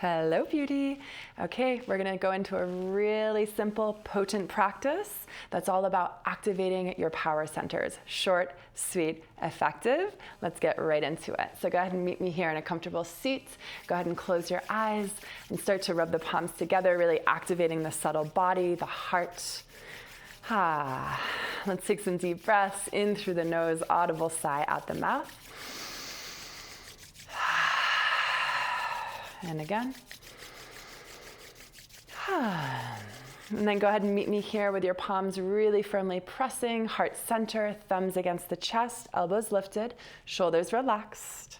Hello, beauty. Okay, we're gonna go into a really simple, potent practice that's all about activating your power centers. Short, sweet, effective. Let's get right into it. So go ahead and meet me here in a comfortable seat. Go ahead and close your eyes and start to rub the palms together, really activating the subtle body, the heart. Let's take some deep breaths in through the nose, audible sigh out the mouth. And again. And then go ahead and meet me here with your palms really firmly pressing, heart center, thumbs against the chest, elbows lifted, shoulders relaxed.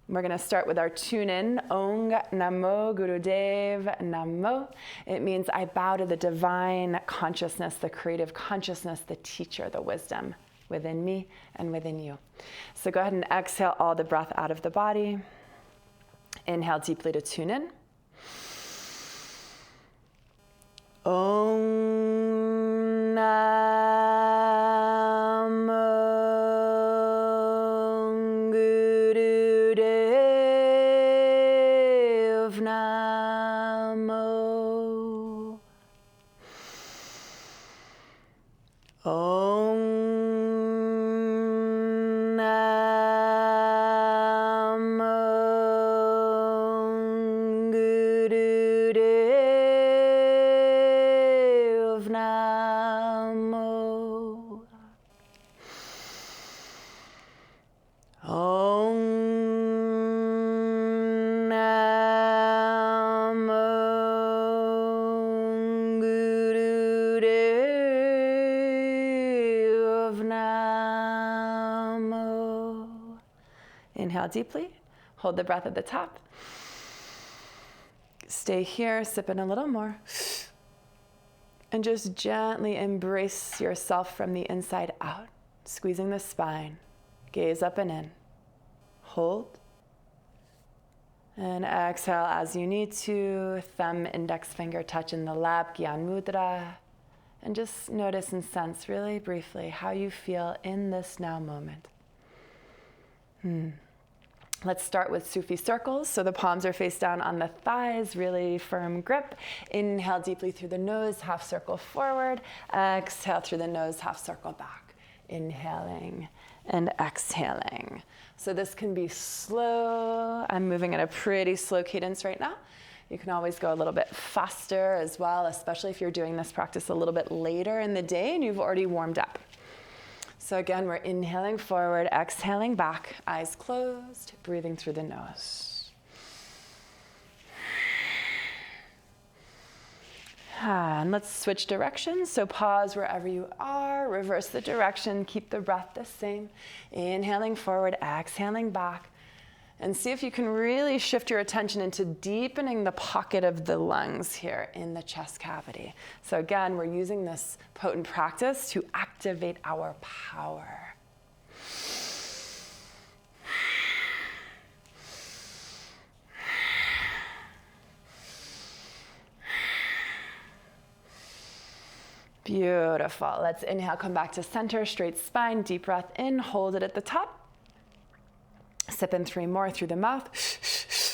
We're going to start with our tune in, Ong Namo Gurudev Namo. It means I bow to the divine consciousness, the creative consciousness, the teacher, the wisdom within me and within you. So go ahead and exhale all the breath out of the body. Inhale deeply to tune in. Om Namo Gurudev Namo. Om Inhale deeply, hold the breath at the top. Stay here, sip in a little more. And just gently embrace yourself from the inside out, squeezing the spine, gaze up and in. Hold. And exhale as you need to, thumb, index finger touch in the lap, Gyan Mudra. And just notice and sense really briefly how you feel in this now moment. Let's start with Sufi circles. So the palms are face down on the thighs, really firm grip. Inhale deeply through the nose, half circle forward. Exhale through the nose, half circle back. Inhaling and exhaling. So this can be slow. I'm moving at a pretty slow cadence right now. You can always go a little bit faster as well, especially if you're doing this practice a little bit later in the day and you've already warmed up. So again, we're inhaling forward, exhaling back, eyes closed, breathing through the nose. And let's switch directions. So pause wherever you are, reverse the direction, keep the breath the same. Inhaling forward, exhaling back. And see if you can really shift your attention into deepening the pocket of the lungs here in the chest cavity. So again, we're using this potent practice to activate our power. Beautiful. Let's inhale, come back to center, straight spine, deep breath in, hold it at the top. Sip in 3 more through the mouth.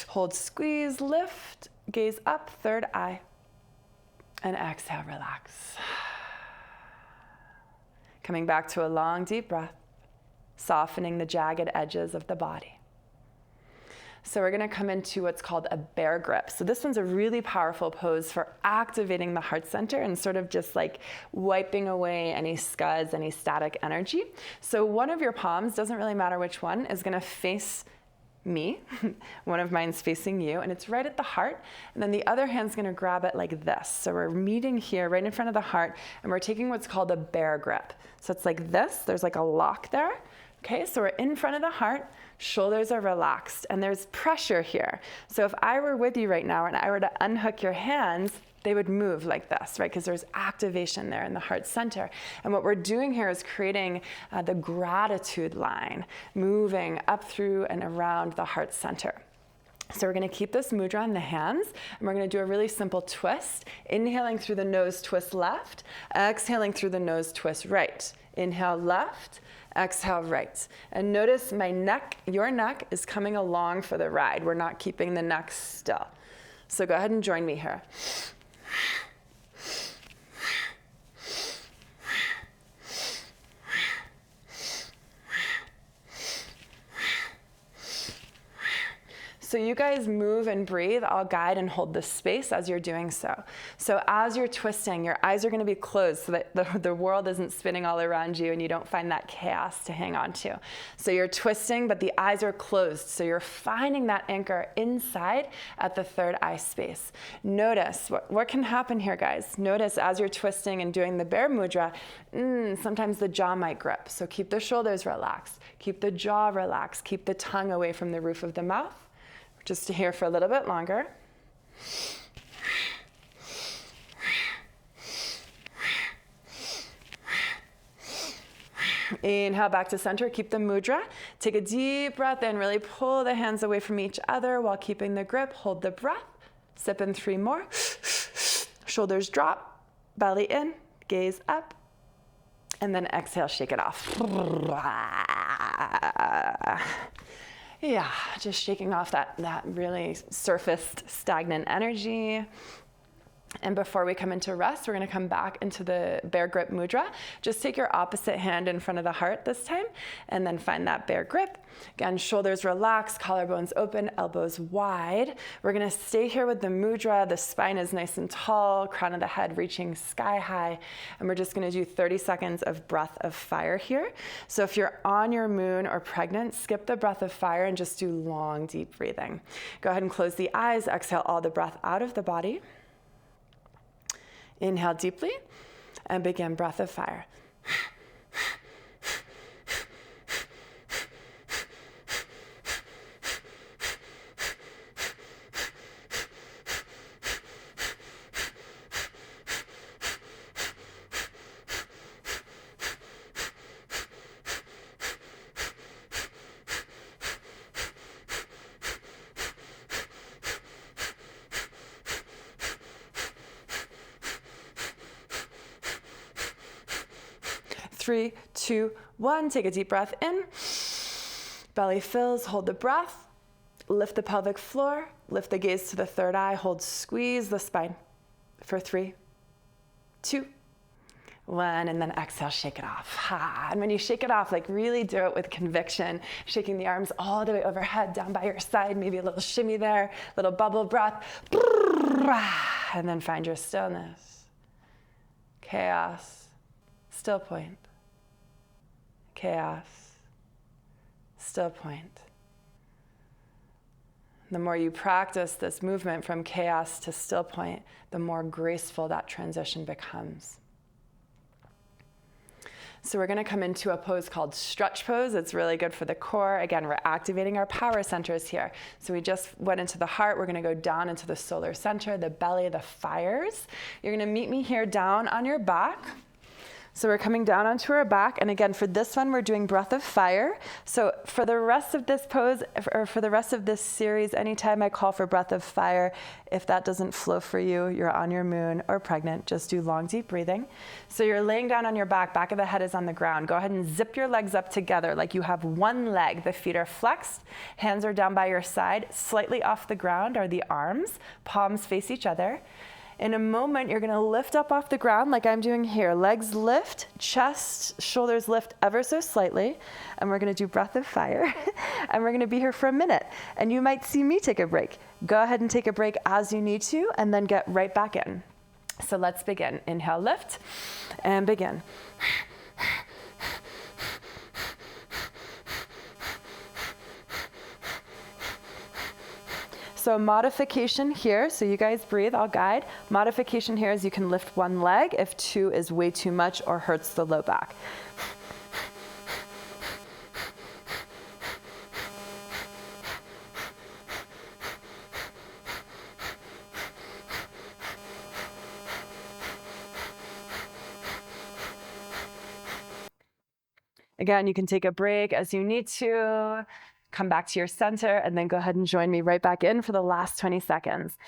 Hold, squeeze, lift, gaze up, third eye. And exhale, relax. Coming back to a long, deep breath, softening the jagged edges of the body. So we're gonna come into what's called a bear grip. So this one's a really powerful pose for activating the heart center and sort of just like wiping away any scuds, any static energy. So one of your palms, doesn't really matter which one, is gonna face me. One of mine's facing you, and it's right at the heart. And then the other hand's gonna grab it like this. So we're meeting here right in front of the heart, and we're taking what's called a bear grip. So it's like this, there's like a lock there. Okay, so we're in front of the heart, shoulders are relaxed, and there's pressure here. So if I were with you right now and I were to unhook your hands, they would move like this, right? Because there's activation there in the heart center. And what we're doing here is creating the gratitude line, moving up through and around the heart center. So we're gonna keep this mudra in the hands, and we're gonna do a really simple twist. Inhaling through the nose, twist left. Exhaling through the nose, twist right. Inhale left. Exhale, right. And notice my neck, your neck is coming along for the ride. We're not keeping the neck still. So go ahead and join me here. So you guys move and breathe. I'll guide and hold the space as you're doing so. So as you're twisting, your eyes are going to be closed so that the world isn't spinning all around you and you don't find that chaos to hang on to. So you're twisting, but the eyes are closed. So you're finding that anchor inside at the third eye space. Notice what can happen here, guys. Notice as you're twisting and doing the bear mudra, sometimes the jaw might grip. So keep the shoulders relaxed. Keep the jaw relaxed. Keep the tongue away from the roof of the mouth. Just to here for a little bit longer. Inhale back to center, keep the mudra. Take a deep breath in, really pull the hands away from each other while keeping the grip. Hold the breath, sip in 3 more. Shoulders drop, belly in, gaze up, and then exhale, shake it off. Yeah, just shaking off that really surfaced, stagnant energy. And before we come into rest, we're going to come back into the bear grip mudra. Just take your opposite hand in front of the heart this time, and then find that bear grip. Again, shoulders relaxed, collarbones open, elbows wide. We're going to stay here with the mudra. The spine is nice and tall, crown of the head reaching sky high. And we're just going to do 30 seconds of breath of fire here. So if you're on your moon or pregnant, skip the breath of fire and just do long, deep breathing. Go ahead and close the eyes. Exhale all the breath out of the body. Inhale deeply and begin breath of fire. Three, 2, 1. Take a deep breath in. Belly fills, hold the breath. Lift the pelvic floor, lift the gaze to the third eye, hold, squeeze the spine for 3, 2, 1, and then exhale, shake it off. And when you shake it off, like really do it with conviction, shaking the arms all the way overhead, down by your side, maybe a little shimmy there, little bubble breath, and then find your stillness. Chaos, still point. Chaos, still point. The more you practice this movement from chaos to still point, the more graceful that transition becomes. So we're going to come into a pose called stretch pose. It's really good for the core. Again, we're activating our power centers here. So we just went into the heart. We're going to go down into the solar center, the belly, the fires. You're going to meet me here down on your back. So we're coming down onto our back, and again, for this one, we're doing breath of fire. So for the rest of this pose, or for the rest of this series, anytime I call for breath of fire, if that doesn't flow for you, you're on your moon or pregnant, just do long, deep breathing. So you're laying down on your back, back of the head is on the ground. Go ahead and zip your legs up together like you have one leg. The feet are flexed, hands are down by your side. Slightly off the ground are the arms, palms face each other. In a moment, you're going to lift up off the ground like I'm doing here. Legs lift, chest, shoulders lift ever so slightly. And we're going to do breath of fire. And we're going to be here for a minute. And you might see me take a break. Go ahead and take a break as you need to, and then get right back in. So let's begin. Inhale, lift, and begin. So modification here, so you guys breathe, I'll guide. Modification here is you can lift one leg if 2 is way too much or hurts the low back. Again, you can take a break as you need to. Come back to your center, and then go ahead and join me right back in for the last 20 seconds.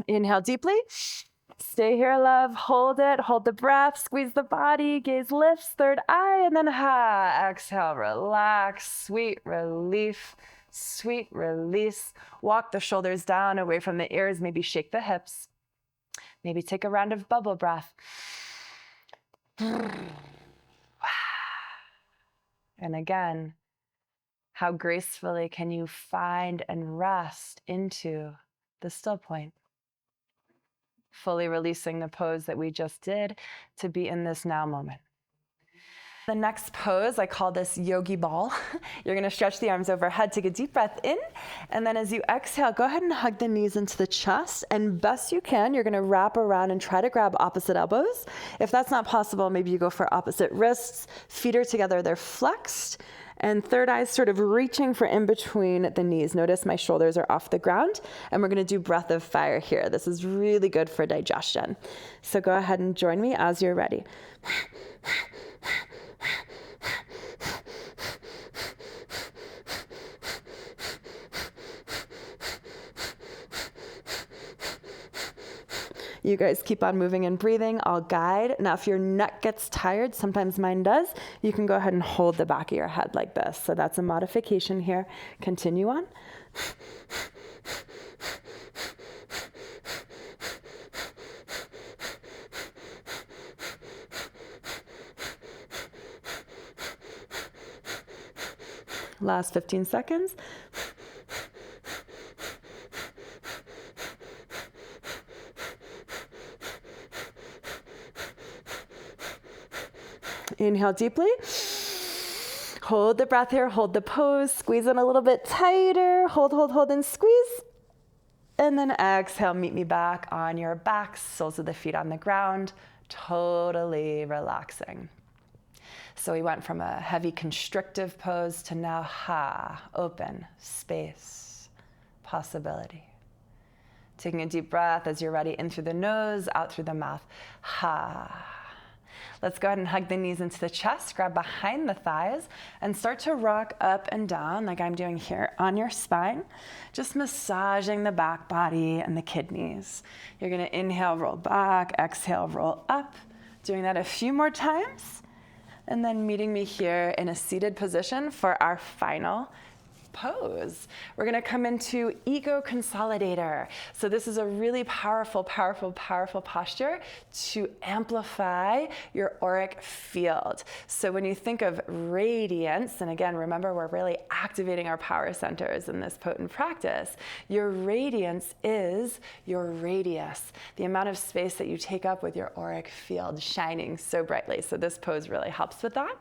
Inhale deeply. Stay here, love. Hold it. Hold the breath. Squeeze the body. Gaze lifts. Third eye. And then exhale. Relax. Sweet relief. Sweet release. Walk the shoulders down away from the ears. Maybe shake the hips. Maybe take a round of bubble breath. And again, how gracefully can you find and rest into the still point? Fully releasing the pose that we just did to be in this now moment. The next pose, I call this Yogi ball. You're gonna stretch the arms overhead, take a deep breath in, and then as you exhale, go ahead and hug the knees into the chest, and best you can, you're gonna wrap around and try to grab opposite elbows. If that's not possible, maybe you go for opposite wrists. Feet are together, they're flexed, and third eye is sort of reaching for in between the knees. Notice my shoulders are off the ground, and we're gonna do breath of fire here. This is really good for digestion. So go ahead and join me as you're ready. You guys keep on moving and breathing. I'll guide. Now, if your neck gets tired, sometimes mine does, you can go ahead and hold the back of your head like this. So that's a modification here. Continue on. Last 15 seconds. Inhale deeply. Hold the breath here, hold the pose, squeeze in a little bit tighter, hold, and squeeze. And then exhale, meet me back on your backs, soles of the feet on the ground, totally relaxing. So we went from a heavy constrictive pose to now open, space, possibility. Taking a deep breath as you're ready, in through the nose, out through the mouth. Let's go ahead and hug the knees into the chest, grab behind the thighs, and start to rock up and down like I'm doing here on your spine, just massaging the back body and the kidneys. You're gonna inhale, roll back, exhale, roll up. Doing that a few more times, and then meeting me here in a seated position for our final pose. We're gonna come into ego consolidator. So this is a really powerful posture to amplify your auric field. So when you think of radiance, and again, remember we're really activating our power centers in this potent practice, your radiance is your radius, the amount of space that you take up with your auric field shining so brightly. So this pose really helps with that.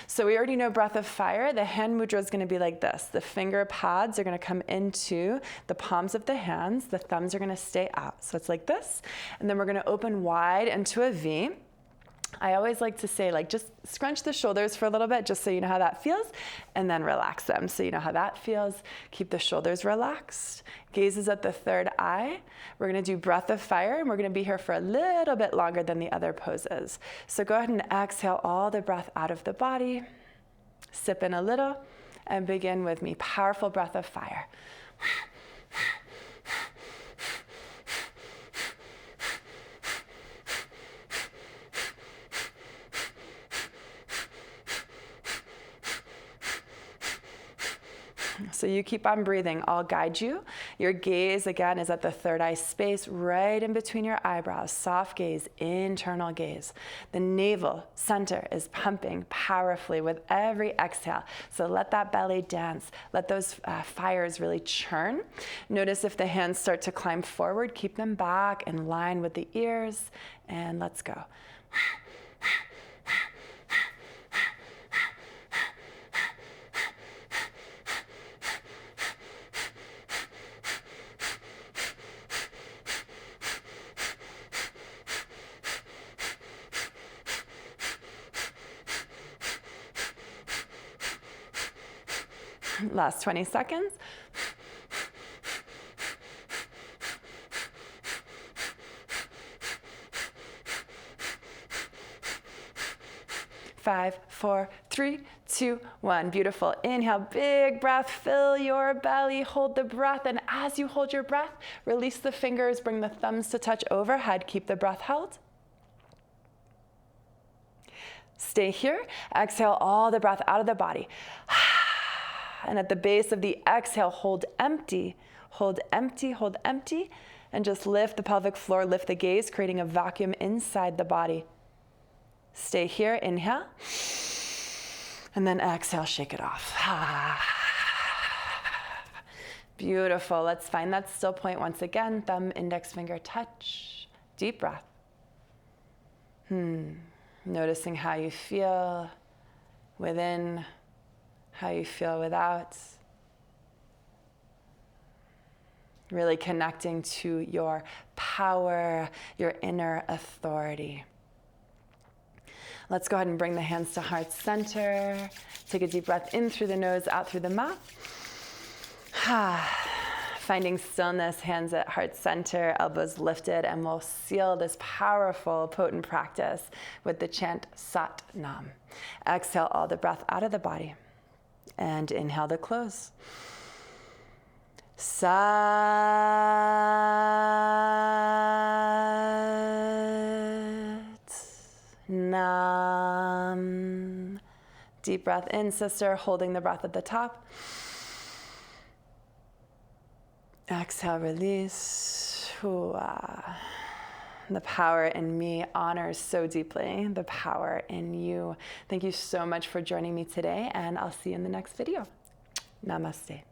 So we already know breath of fire. The hand mudra is gonna be like this. The finger pads are going to come into the palms of the hands. The thumbs are going to stay out. So it's like this. And then we're going to open wide into a V. I always like to say, like, just scrunch the shoulders for a little bit just so you know how that feels, and then relax them so you know how that feels. Keep the shoulders relaxed. Gaze is at the third eye. We're going to do breath of fire, and we're going to be here for a little bit longer than the other poses. So go ahead and exhale all the breath out of the body. Sip in a little. And begin with me. Powerful breath of fire. So you keep on breathing. I'll guide you. Your gaze, again, is at the third eye space, right in between your eyebrows. Soft gaze, internal gaze. The navel center is pumping powerfully with every exhale. So let that belly dance. Let those fires really churn. Notice if the hands start to climb forward, keep them back in line with the ears, and let's go. Last 20 seconds. 5, 4, 3, 2, 1. Beautiful. Inhale, big breath, fill your belly, hold the breath, and as you hold your breath, Release the fingers, bring the thumbs to touch overhead. Keep the breath held. Stay here. Exhale all the breath out of the body. And at the base of the exhale, hold empty, hold empty, hold empty, and just lift the pelvic floor, lift the gaze, creating a vacuum inside the body. Stay here, inhale, and then exhale, shake it off. Beautiful. Let's find that still point once again. Thumb, index finger touch. Deep breath. Noticing how you feel within, how you feel without. Really connecting to your power, your inner authority. Let's go ahead and bring the hands to heart center. Take a deep breath in through the nose, out through the mouth. Finding stillness, hands at heart center, elbows lifted, and we'll seal this powerful, potent practice with the chant Sat Nam. Exhale all the breath out of the body, and inhale to close. Sat Nam. Deep breath in, sister, holding the breath at the top. Exhale, release. The power in me honors so deeply the power in you. Thank you so much for joining me today, and I'll see you in the next video. Namaste.